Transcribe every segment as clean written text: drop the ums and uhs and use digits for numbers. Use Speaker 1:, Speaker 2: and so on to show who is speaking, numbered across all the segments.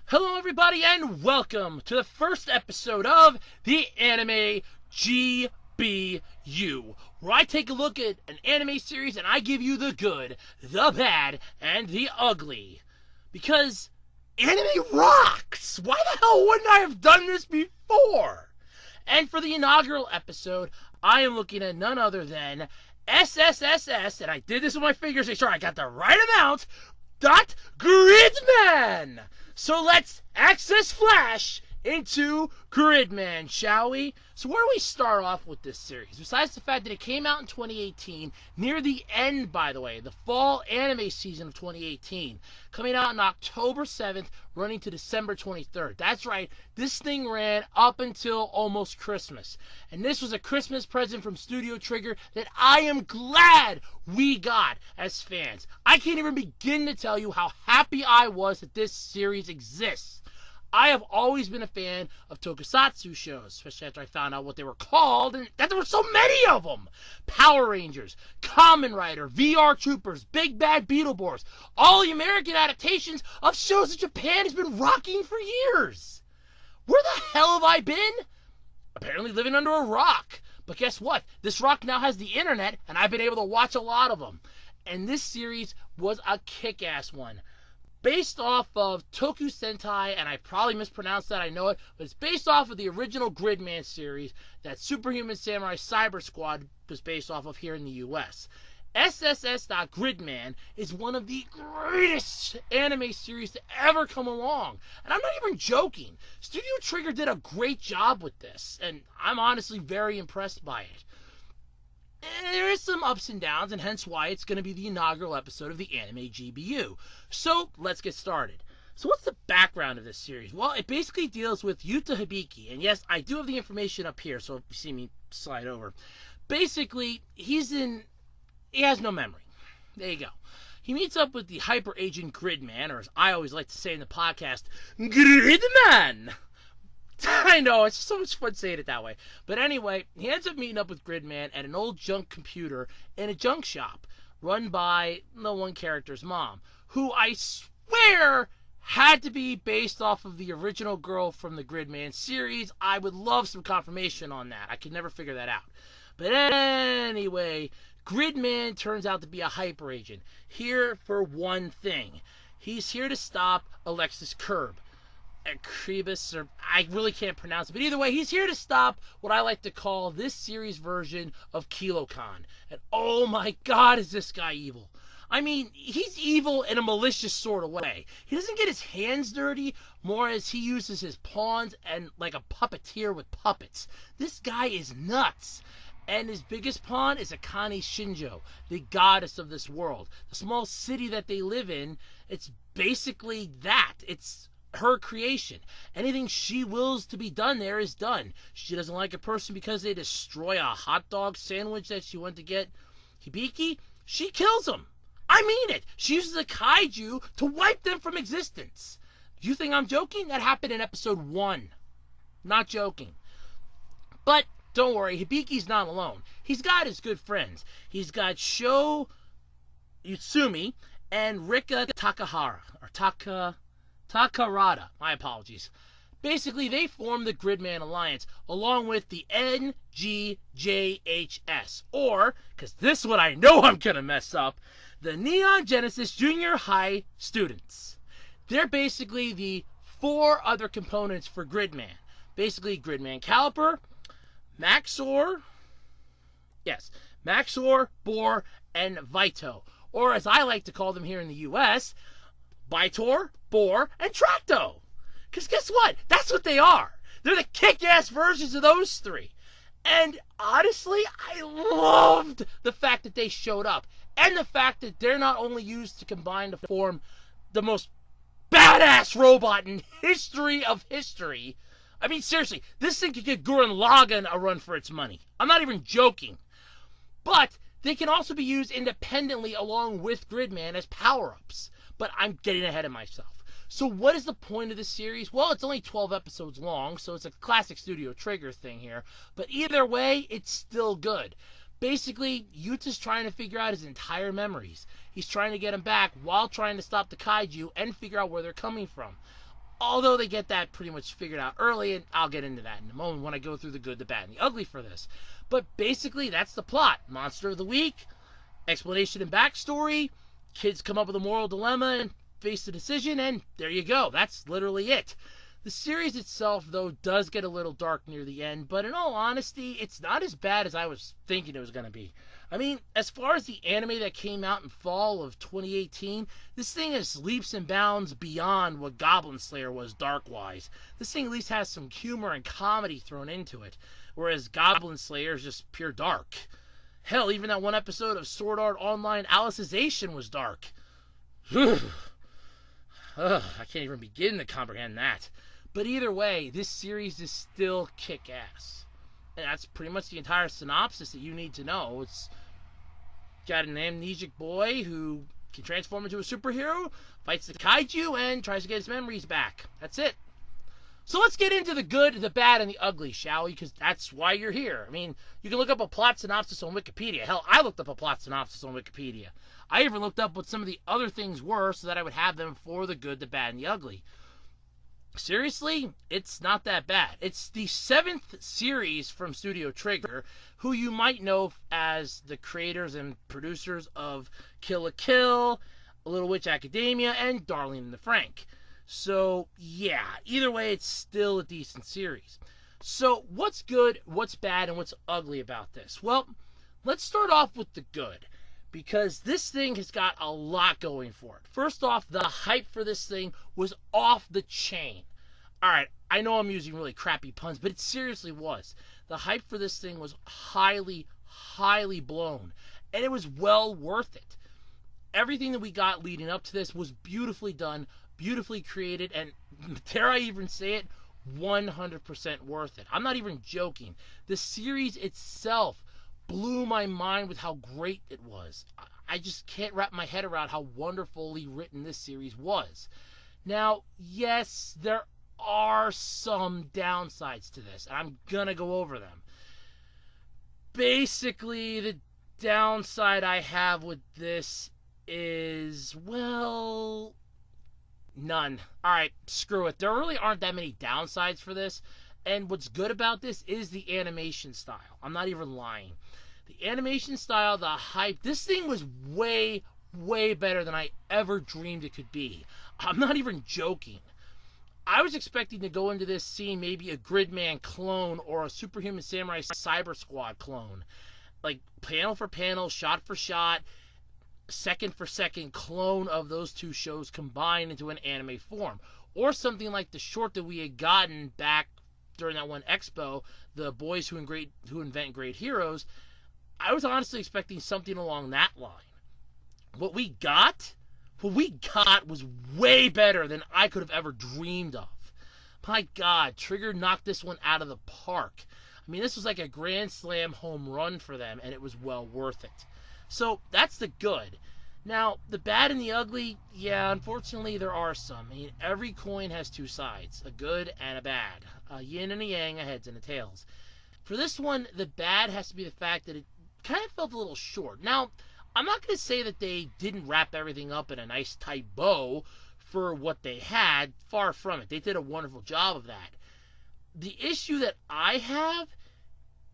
Speaker 1: Hello everybody and welcome to the first episode of the anime G.B.U, where I take a look at an anime series and I give you the good, the bad, and the ugly. Because anime rocks! Why the hell wouldn't I have done this before? And for the inaugural episode, I am looking at none other than S.S.S.S.S., and I did this with my fingers to make sure I got the right amount, .Gridman! So let's access Flash into Gridman, shall we? So where do we start off with this series? Besides the fact that it came out in 2018, near the end, by the way, the fall anime season of 2018, coming out on October 7th, running to December 23rd. That's right, this thing ran up until almost Christmas. And this was a Christmas present from Studio Trigger that I am glad we got as fans. I can't even begin to tell you how happy I was that this series exists. I have always been a fan of tokusatsu shows, especially after I found out what they were called, and that there were so many of them. Power Rangers, Kamen Rider, VR Troopers, Big Bad Beetleborgs, all the American adaptations of shows that Japan has been rocking for years. Where the hell have I been? Apparently living under a rock. But guess what? This rock now has the internet, and I've been able to watch a lot of them. And this series was a kick-ass one. Based off of Toku Sentai, and I probably mispronounced that, I know it, but it's based off of the original Gridman series that Superhuman Samurai Cyber Squad was based off of here in the US. S.S.S.S.Gridman is one of the greatest anime series to ever come along. And I'm not even joking. Studio Trigger did a great job with this, and I'm honestly very impressed by it. There is some ups and downs, and hence why it's going to be the inaugural episode of the anime G.B.U. So, let's get started. So what's the background of this series? Well, it basically deals with Yuta Hibiki, and yes, I do have the information up here, so if you see me slide over. Basically, he has no memory. There you go. He meets up with the hyper agent Gridman, or as I always like to say in the podcast, Gridman! I know, it's just so much fun saying it that way. But anyway, he ends up meeting up with Gridman at an old junk computer in a junk shop run by the one character's mom, who I swear had to be based off of the original girl from the Gridman series. I would love some confirmation on that. I could never figure that out. But anyway, Gridman turns out to be a hyper agent, here for one thing. He's here to stop Alexis Curb. Krebus, or I really can't pronounce it, but either way, he's here to stop what I like to call this series version of Kilokon. And oh my god, is this guy evil. I mean, he's evil in a malicious sort of way. He doesn't get his hands dirty more as he uses his pawns and like a puppeteer with puppets. This guy is nuts. And his biggest pawn is Akane Shinjo, the goddess of this world. The small city that they live in, it's basically that. It's her creation. Anything she wills to be done there is done. She doesn't like a person because they destroy a hot dog sandwich that she went to get Hibiki. She kills them. I mean it. She uses a kaiju to wipe them from existence. You think I'm joking? That happened in episode 1. Not joking. But don't worry, Hibiki's not alone. He's got his good friends. He's got Sho Utsumi and Rika Takarada. My apologies. Basically, they form the Gridman Alliance, along with the NGJHS, or, because this is what I know I'm going to mess up, the Neon Genesis Junior High students. They're basically the 4 other components for Gridman. Basically, Gridman Caliper, Maxor, Bor, and Vito, or as I like to call them here in the US, Vitor, Bor, and Tracto. Because guess what? That's what they are. They're the kick-ass versions of those 3. And honestly, I loved the fact that they showed up. And the fact that they're not only used to combine to form the most badass robot in history of history. I mean, seriously, this thing could give Gurren Lagann a run for its money. I'm not even joking. But they can also be used independently along with Gridman as power-ups. But I'm getting ahead of myself. So what is the point of this series? Well, it's only 12 episodes long, so it's a classic Studio Trigger thing here. But either way, it's still good. Basically, Yuta's trying to figure out his entire memories. He's trying to get them back while trying to stop the kaiju and figure out where they're coming from. Although they get that pretty much figured out early, and I'll get into that in a moment when I go through the good, the bad, and the ugly for this. But basically, that's the plot. Monster of the week, explanation and backstory, kids come up with a moral dilemma and face the decision, and there you go. That's literally it. The series itself, though, does get a little dark near the end, but in all honesty, it's not as bad as I was thinking it was going to be. I mean, as far as the anime that came out in fall of 2018, this thing is leaps and bounds beyond what Goblin Slayer was dark-wise. This thing at least has some humor and comedy thrown into it, whereas Goblin Slayer is just pure dark. Hell, even that one episode of Sword Art Online Alicization was dark. I can't even begin to comprehend that. But either way, this series is still kick-ass. And that's pretty much the entire synopsis that you need to know. It's got an amnesic boy who can transform into a superhero, fights the kaiju, and tries to get his memories back. That's it. So let's get into the good, the bad, and the ugly, shall we? Because that's why you're here. I mean, you can look up a plot synopsis on Wikipedia. Hell, I looked up a plot synopsis on Wikipedia. I even looked up what some of the other things were so that I would have them for the good, the bad, and the ugly. Seriously, it's not that bad. It's the 7th series from Studio Trigger, who you might know as the creators and producers of Kill la Kill, Little Witch Academia, and Darling in the Franxx. So, yeah, either way, it's still a decent series. So, what's good, what's bad, and what's ugly about this? Well, let's start off with the good, because this thing has got a lot going for it. First off, the hype for this thing was off the chain. Alright, I know I'm using really crappy puns, but it seriously was. The hype for this thing was highly, highly blown, and it was well worth it. Everything that we got leading up to this was beautifully done, beautifully created, and dare I even say it, 100% worth it. I'm not even joking. The series itself blew my mind with how great it was. I just can't wrap my head around how wonderfully written this series was. Now, yes, there are some downsides to this, and I'm gonna go over them. Basically, the downside I have with this is, well, none. Alright, screw it. There really aren't that many downsides for this, and what's good about this is the animation style. I'm not even lying. The animation style, the hype, this thing was way, way better than I ever dreamed it could be. I'm not even joking. I was expecting to go into this seeing maybe a Gridman clone or a Superhuman Samurai Cyber Squad clone. Like, panel for panel, shot for shot, second for second clone of those two shows combined into an anime form. Or something like the short that we had gotten back during that one expo, The Boys Who Invent Great Heroes. I was honestly expecting something along that line. What we got was way better than I could have ever dreamed of. My God, Trigger knocked this one out of the park. I mean, this was like a grand slam home run for them, and it was well worth it. So, that's the good. Now, the bad and the ugly, yeah, unfortunately, there are some. I mean, every coin has two sides, a good and a bad. A yin and a yang, a heads and a tails. For this one, the bad has to be the fact that it kind of felt a little short. Now, I'm not going to say that they didn't wrap everything up in a nice tight bow for what they had. Far from it. They did a wonderful job of that. The issue that I have,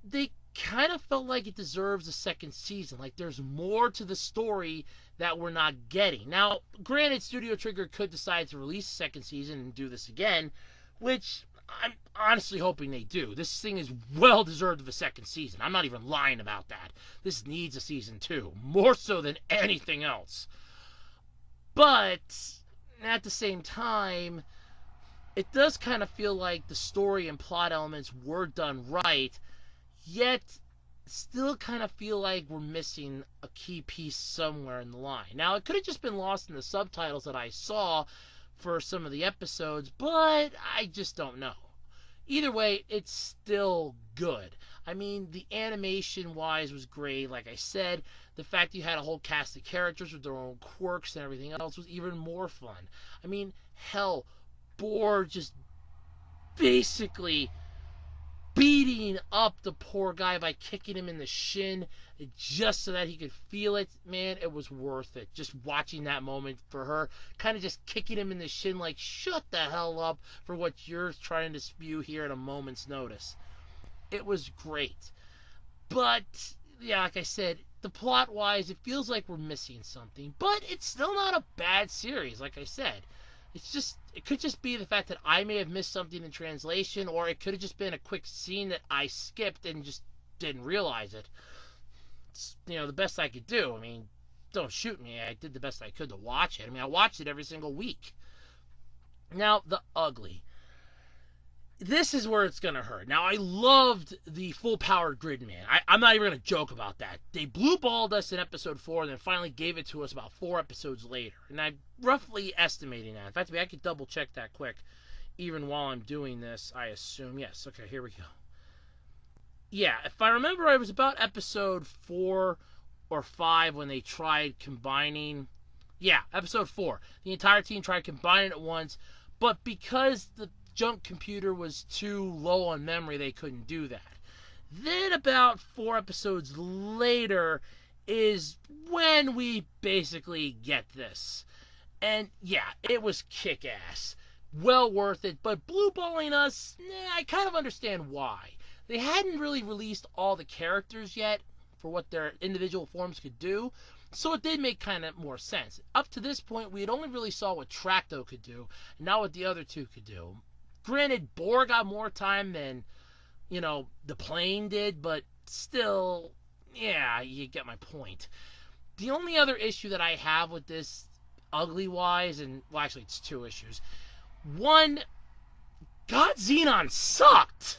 Speaker 1: they kind of felt like it deserves a second season. Like there's more to the story that we're not getting. Now, granted, Studio Trigger could decide to release a second season and do this again, which I'm honestly hoping they do. This thing is well deserved of a second season. I'm not even lying about that. This needs a season 2, more so than anything else. But at the same time, it does kind of feel like the story and plot elements were done right, yet still kind of feel like we're missing a key piece somewhere in the line. Now, it could have just been lost in the subtitles that I saw for some of the episodes, but I just don't know. Either way, it's still good. I mean, the animation-wise was great. Like I said, the fact that you had a whole cast of characters with their own quirks and everything else was even more fun. I mean, hell, Boar just basically beating up the poor guy by kicking him in the shin just so that he could feel it. Man, it was worth it. Just watching that moment for her, kind of just kicking him in the shin like, shut the hell up for what you're trying to spew here at a moment's notice. It was great. But, yeah, like I said, the plot-wise, it feels like we're missing something. But it's still not a bad series, like I said. It could just be the fact that I may have missed something in translation, or it could have just been a quick scene that I skipped and just didn't realize it. It's, the best I could do. I mean, don't shoot me. I did the best I could to watch it. I mean, I watched it every single week. Now, the ugly. This is where it's going to hurt. Now, I loved the full-powered Gridman. I'm not even going to joke about that. They blue-balled us in episode 4 and then finally gave it to us about 4 episodes later. And I'm roughly estimating that. In fact, I could double-check that quick even while I'm doing this, I assume. Yes, okay, here we go. Yeah, if I remember, it was about episode 4 or 5 when they tried combining. Yeah, episode 4. The entire team tried combining at once, but because the junk computer was too low on memory, they couldn't do that. Then about 4 episodes later is when we basically get this. And yeah, it was kick-ass. Well worth it, but blue-balling us, I kind of understand why. They hadn't really released all the characters yet for what their individual forms could do, so it did make kind of more sense. Up to this point, we had only really saw what Tracto could do, and not what the other two could do. Granted, Boar got more time than, the plane did, but still, yeah, you get my point. The only other issue that I have with this, ugly-wise, well, actually, it's 2 issues. One, God Xenon sucked!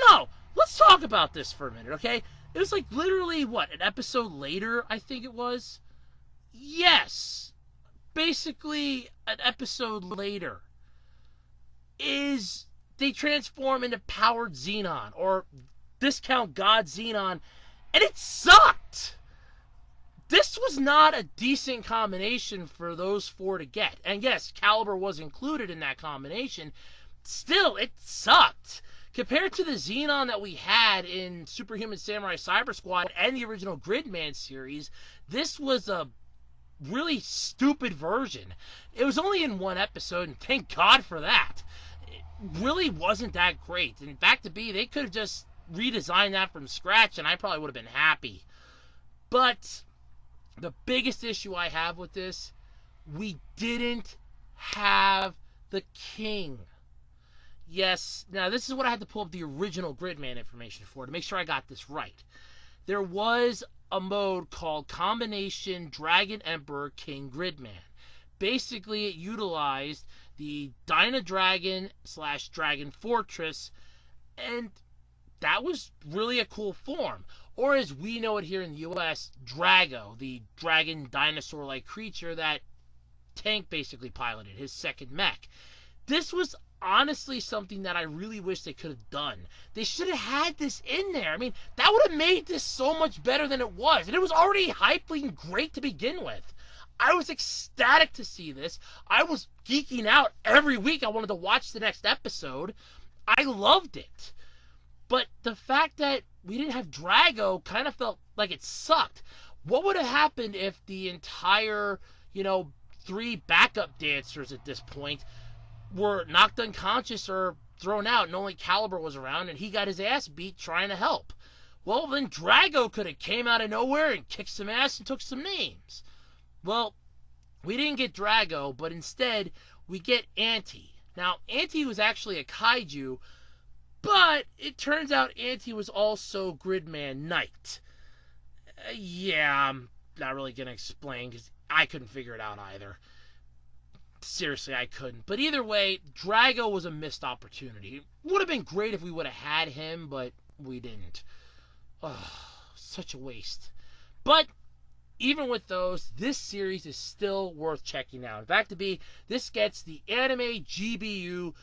Speaker 1: No, let's talk about this for a minute, okay? It was like literally, an episode later, I think it was? Yes! Basically, an episode later. They transform into powered Xenon, or discount God Xenon, and it sucked! This was not a decent combination for those 4 to get. And yes, Caliber was included in that combination. Still, it sucked. Compared to the Xenon that we had in Superhuman Samurai Cyber Squad and the original Gridman series, this was a really stupid version. It was only in 1 episode, and thank God for that. It really wasn't that great. In fact, they could have just redesigned that from scratch, and I probably would have been happy. But the biggest issue I have with this, we didn't have the king. Yes, now this is what I had to pull up the original Gridman information for to make sure I got this right. There was a mode called Combination Dragon Emperor King Gridman. Basically, it utilized the Dyna Dragon / Dragon Fortress, and that was really a cool form. Or as we know it here in the US, Drago, the dragon dinosaur-like creature that Tank basically piloted, his second mech. This was honestly something that I really wish they could have done. They should have had this in there. I mean, that would have made this so much better than it was. And it was already hyping great to begin with. I was ecstatic to see this. I was geeking out every week. I wanted to watch the next episode. I loved it. But the fact that we didn't have Drago kind of felt like it sucked. What would have happened if the entire, 3 backup dancers at this point were knocked unconscious or thrown out and only Caliber was around and he got his ass beat trying to help? Well, then Drago could have came out of nowhere and kicked some ass and took some names. Well, we didn't get Drago, but instead we get Anti. Now, Anti was actually a kaiju, but it turns out Anti was also Gridman Knight. Yeah, I'm not really going to explain because I couldn't figure it out either. Seriously, I couldn't. But either way, Drago was a missed opportunity. It would have been great if we would have had him, but we didn't. Oh, such a waste. But even with those, this series is still worth checking out. In fact, this gets the anime G.B.U.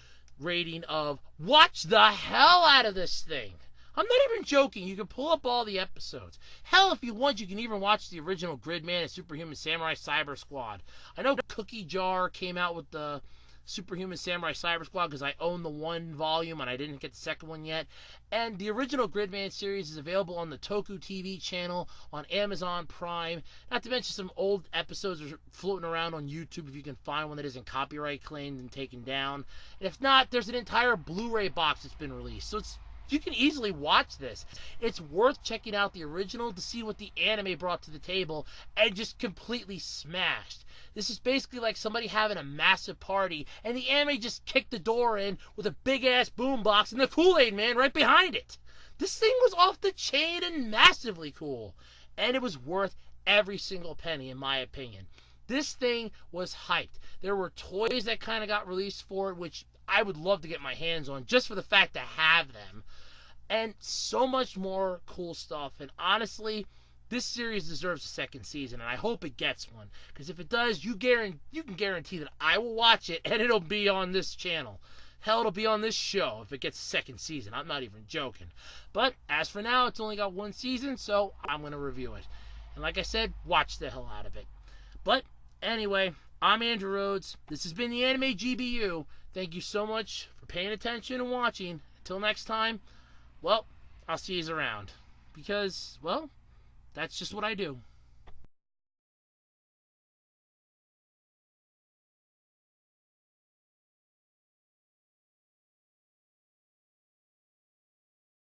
Speaker 1: rating of watch the hell out of this thing. I'm not even joking. You can pull up all the episodes. Hell, if you want, you can even watch the original Gridman and Superhuman Samurai Cyber Squad. I know Cookie Jar came out with the Superhuman Samurai Cyber Squad because I own the one volume and I didn't get the second one yet. And the original Gridman series is available on the Toku TV channel on Amazon Prime. Not to mention some old episodes are floating around on YouTube if you can find one that isn't copyright claimed and taken down. And if not, there's an entire Blu-ray box that's been released. So you can easily watch this. It's worth checking out the original to see what the anime brought to the table and just completely smashed. This is basically like somebody having a massive party and the anime just kicked the door in with a big-ass boombox and the Kool-Aid Man right behind it. This thing was off the chain and massively cool. And it was worth every single penny, in my opinion. This thing was hyped. There were toys that kind of got released for it, which I would love to get my hands on just for the fact to have them. And so much more cool stuff. And honestly, this series deserves a second season, and I hope it gets one. Because if it does, you can guarantee that I will watch it, and it'll be on this channel. Hell, it'll be on this show if it gets a second season. I'm not even joking. But as for now, it's only got one season, so I'm going to review it. And like I said, watch the hell out of it. But anyway, I'm Andrew Rhodes. This has been the Anime G.B.U. Thank you so much for paying attention and watching. Until next time, well, I'll see you around. Because, well, that's just what I do.